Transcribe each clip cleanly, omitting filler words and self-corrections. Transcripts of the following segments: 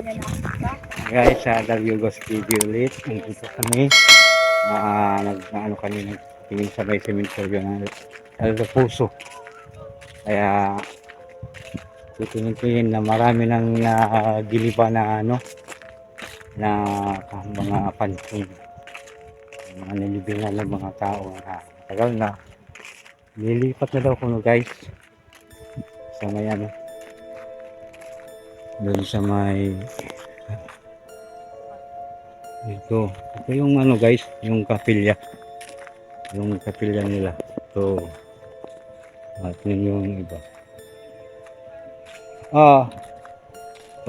Guys, sa Daryugos TV ulit. Nandito kami. Nag-ano kami, nagtingin sa may cementerio ng El Puso. Kaya titingin na marami ng giliba na na mga pansin. Mga nilibingan ng mga tao na tagal na. Lilipat na daw kuno guys. Sa may doon sa may ito yung guys, yung kapilya nila. So at yun yung iba.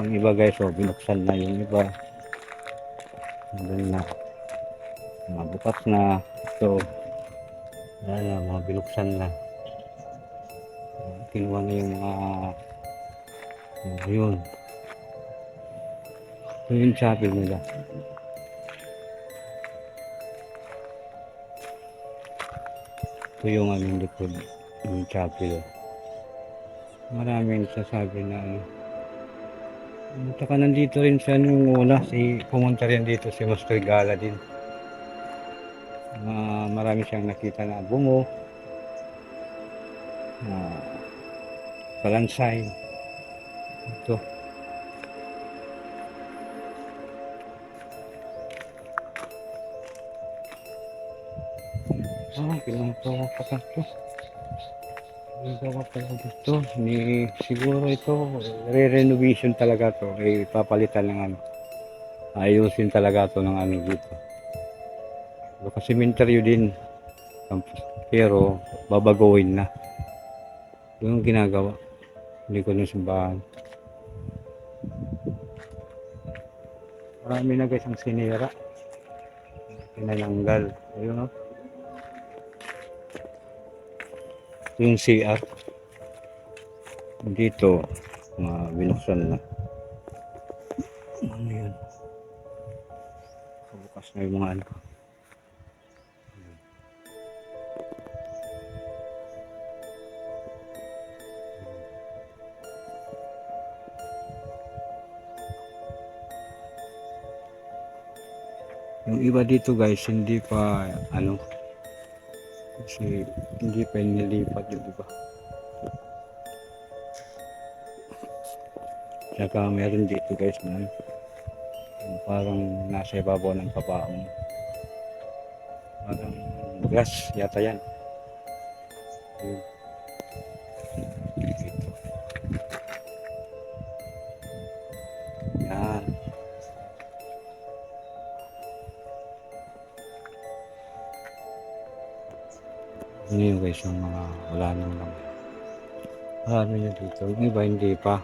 Yung iba guys, binuksan na yung iba. Doon na bukas na. So wala na, mga binuksan na. Kinuha na yung yun. Ito yung chapel nila. Ito yung aming likod, yung chapel. Maraming sasabi na saka nandito rin siya nung una, pumunta rin dito si Master Gala din. Marami siyang nakita na bungo, palansay. Ito. Pinagawa pa ka ito. Pinagawa pa ka dito. Siguro ito, re-renovation talaga to. Papalitan ng ayusin talaga to ng dito. Kasi cementerio din. Pero babaguhin na. Yung ginagawa. Hindi ko ng simbahan. Marami na guys ang sinira. Pinalanggal. Ayun yung CR. Dito, binuksan na. Ano yun? Bukas na yung mga Yung iba dito guys, hindi pa kasi hindi pa nilipat yung iba. Saka meron dito guys na parang nasa ibabaw ng kabaong. Parang grass yata yan. Dito. Yan. Ini yung guys yung mga wala nang naman. Ano nyo dito? Yung iba hindi pa.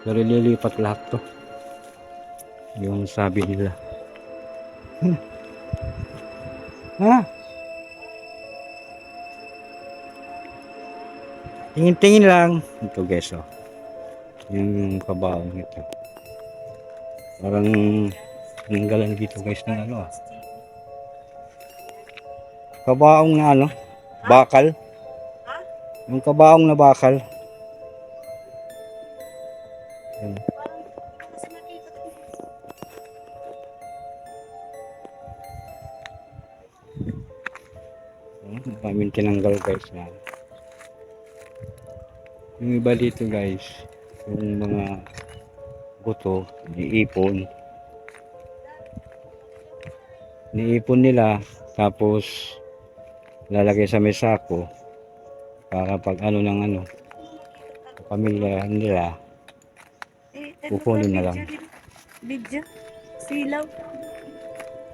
Pero lilipat lahat to. Yung sabi nila. Tingin-tingin lang. Ito guys yung kabaong ito. Parang nanggalan dito guys ng kabaong na bakal. Yung kabaong na bakal. Kaming tinanggal guys na. Yung iba dito guys, yung mga buto, niipon nila, tapos lalagay sa may sako para pag ng pamilya nila kukunin na lang. Video? Silaw?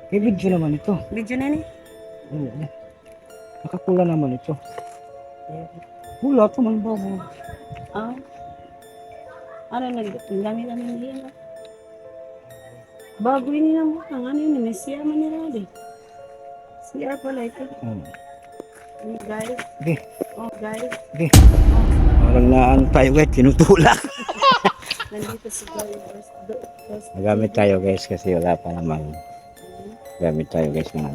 Video naman ito. Video na ni? Oo. Nakapula naman ito. Pula ito man ba mo? Ano dami-dami niya. Bago yun mo ano yun, may siya man nila din. Siya pala ito. Guys. Okay. Guys. Okay. Parang tayo guys, tinutulak. Nandito si guys. Magamit tayo guys kasi wala pa naman. Gamit tayo guys ng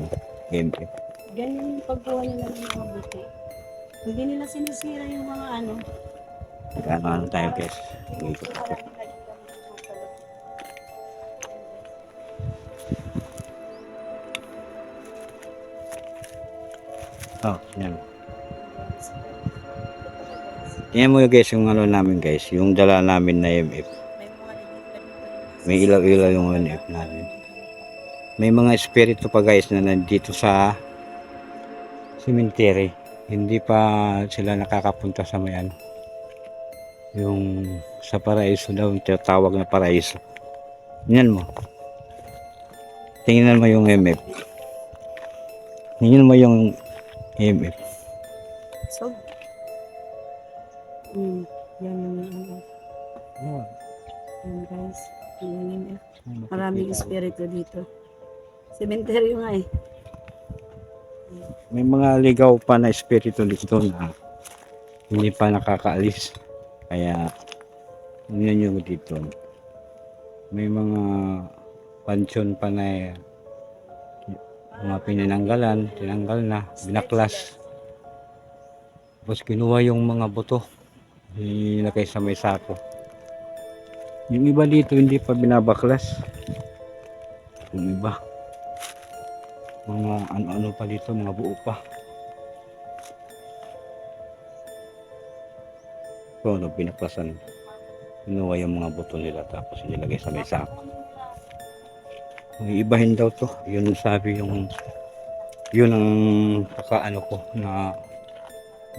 gameplay. Ganyan yung paggawa nila ng mga buti. Hindi nila sinisira yung mga Gano'n tayo guys. Oh, yan. Yan mo guys yung ano namin guys, yung dala namin na MF. May ilaw-ilaw yung MF namin. May mga espiritu pa guys na nandito sa cemetery. Hindi pa sila nakakapunta sa may ano. Yung sa paraiso daw, yung tinatawag na paraiso. Tingnan mo. Tingnan mo yung MF. Tingnan mo yung MF. So, yan yung ano. Yan guys. Yan yun eh. Maraming espiritu dito. Cemetery nga eh. May mga ligaw pa na espiritu dito na hindi pa nakakaalis. Kaya, tingnan nyo dito. May mga pansyon pa na mga pinananggalan, tinanggal na, binaklas. Tapos kinuha yung mga buto, ilagay sa may sako. Yung iba dito hindi pa binabaklas. Yung iba, mga ano-ano pa dito, mga buo pa. So, ano, binaklasan. Kinuha yung mga buto nila tapos inilagay sa may sako. Iibahin daw to, yun sabi yung yun ang pakaano ko na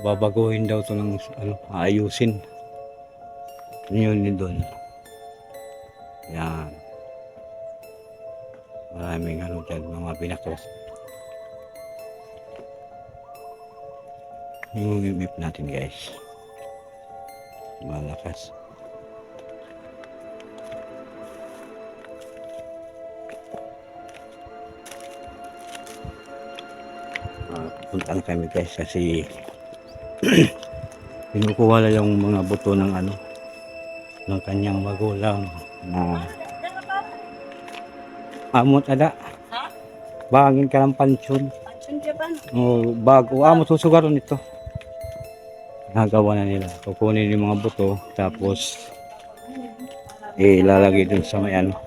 babaguhin daw to ng ano, ayusin yun doon. Yan, maraming ano dyan, mga binaklas. Yung imip natin guys, malakas. Punta na kami guys kasi pinukuha na yung mga buto ng ano ng kanyang magulang na amot ada bangin ka ng pansyon Pansyon ka ba? o bago amot susugaron ito nagawa na nila, kukunin yung mga buto tapos ilalagay dun sa may ano,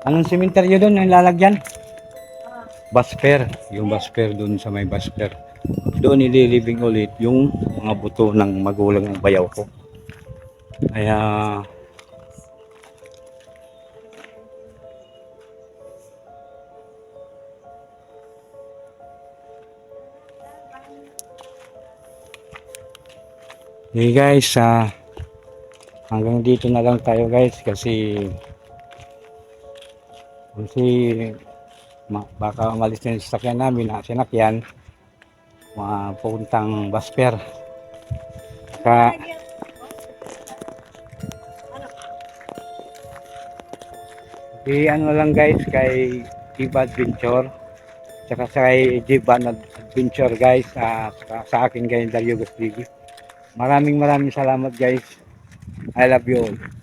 anong sementeryo dun ang lalagyan? Basper, yung basper doon sa may basper. Doon ililibing ulit yung mga buto ng magulang ng bayaw ko. Kaya hey guys, hanggang dito na lang tayo guys kasi baka umalis na yung sasakyan namin na sinakyan mapuntang Basper. Saka ano lang guys kay Jiba Adventure saka kay Jiba Adventure guys, sa akin guys Dario Gustigi. Maraming salamat guys. I love you all.